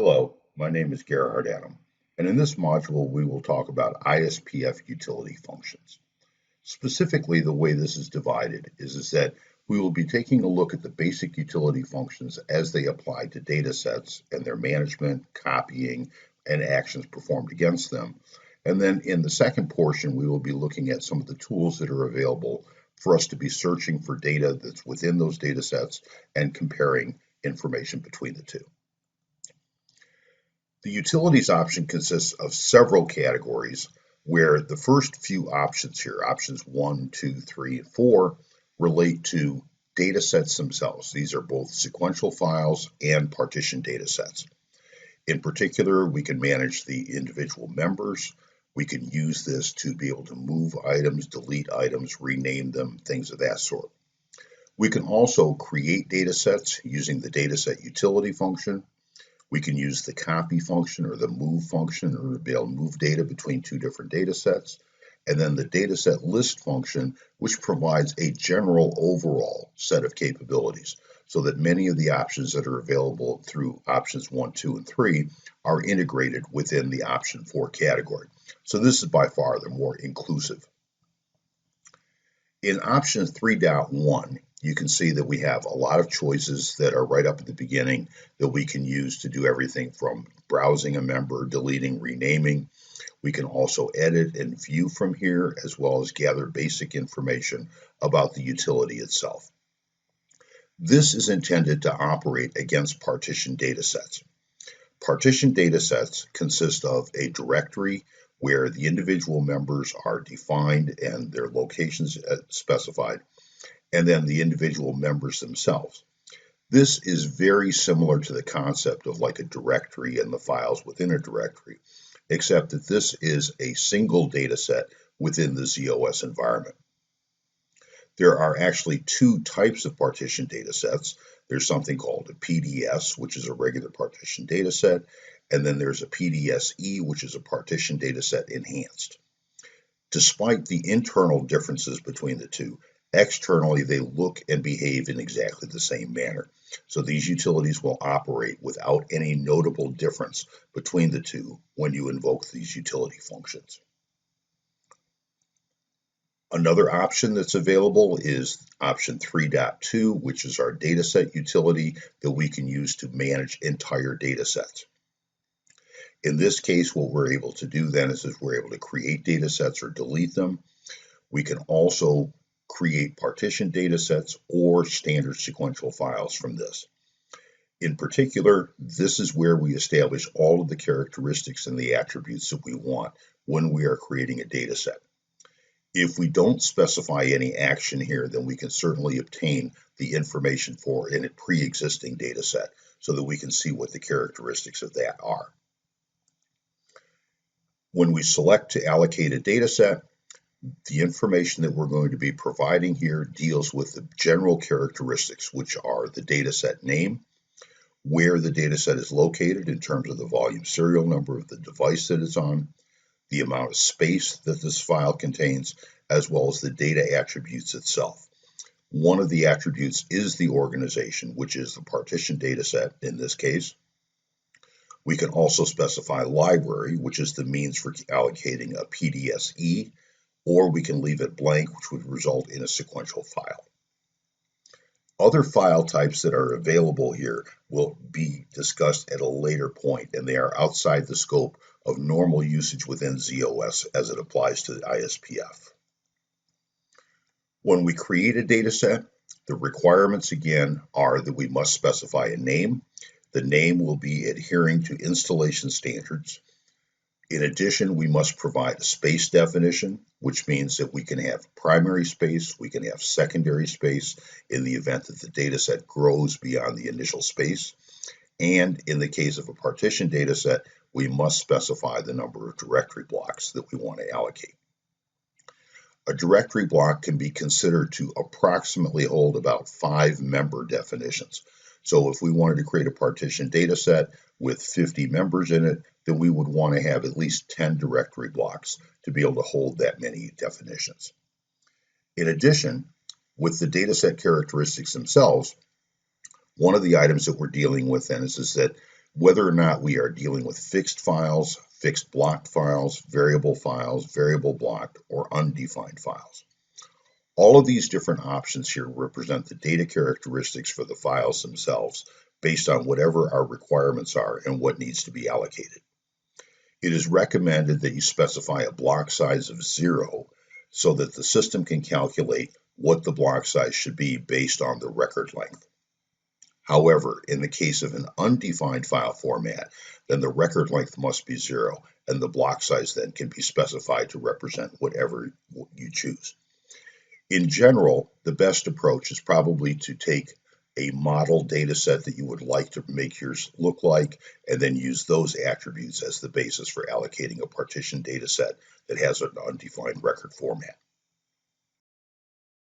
Hello, my name is Gerhard Adam, and in this module we will talk about ISPF utility functions. Specifically, the way this is divided is that we will be taking a look at the basic utility functions as they apply to data sets and their management, copying, and actions performed against them. And then in the second portion, we will be looking at some of the tools that are available for us to be searching for data that's within those data sets and comparing information between the two. The utilities option consists of several categories where the first few options here, options 1, 2, 3, and 4, relate to data sets themselves. These are both sequential files and partition data sets. In particular, we can manage the individual members. We can use this to be able to move items, delete items, rename them, things of that sort. We can also create data sets using the dataset utility function. We can use the copy function or the move function in order to be able to move data between two different data sets. And then the dataset list function, which provides a general overall set of capabilities so that many of the options that are available through options 1, 2, and 3 are integrated within the option 4 category. So this is by far the more inclusive. In option 3.1, you can see that we have a lot of choices that are right up at the beginning that we can use to do everything from browsing a member, deleting, renaming. We can also edit and view from here, as well as gather basic information about the utility itself. This is intended to operate against partition data sets. Partition data sets consist of a directory where the individual members are defined and their locations specified, and then the individual members themselves. This is very similar to the concept of like a directory and the files within a directory, except that this is a single data set within the ZOS environment. There are actually two types of partition data sets. There's something called a PDS, which is a regular partition data set, and then there's a PDSE, which is a partition data set enhanced. Despite the internal differences between the two, externally they look and behave in exactly the same manner. So these utilities will operate without any notable difference between the two when you invoke these utility functions. Another option that's available is option 3.2, which is our dataset utility that we can use to manage entire data sets. In this case, what we're able to do then is we're able to create data sets or delete them. We can also create partition data sets or standard sequential files from this. In particular, this is where we establish all of the characteristics and the attributes that we want when we are creating a data set. If we don't specify any action here, then we can certainly obtain the information for in a pre-existing data set so that we can see what the characteristics of that are. When we select to allocate a data set, the information that we're going to be providing here deals with the general characteristics, which are the data set name, where the data set is located in terms of the volume serial number of the device that it's on, the amount of space that this file contains, as well as the data attributes itself. One of the attributes is the organization, which is the partition data set in this case. We can also specify library, which is the means for allocating a PDSE, or we can leave it blank, which would result in a sequential file. Other file types that are available here will be discussed at a later point, and they are outside the scope of normal usage within ZOS as it applies to the ISPF. When we create a data set, the requirements again are that we must specify a name. The name will be adhering to installation standards. In addition, we must provide a space definition, which means that we can have primary space, we can have secondary space in the event that the data set grows beyond the initial space. And in the case of a partition data set, we must specify the number of directory blocks that we want to allocate. A directory block can be considered to approximately hold about 5 member definitions. So if we wanted to create a partition data set with 50 members in it, then we would want to have at least 10 directory blocks to be able to hold that many definitions. In addition, with the data set characteristics themselves, one of the items that we're dealing with then is that whether or not we are dealing with fixed files, fixed blocked files, variable blocked, or undefined files. All of these different options here represent the data characteristics for the files themselves based on whatever our requirements are and what needs to be allocated. It is recommended that you specify a block size of 0 so that the system can calculate what the block size should be based on the record length. However, in the case of an undefined file format, then the record length must be 0 and the block size then can be specified to represent whatever you choose. In general, the best approach is probably to take a model data set that you would like to make yours look like, and then use those attributes as the basis for allocating a partition data set that has an undefined record format.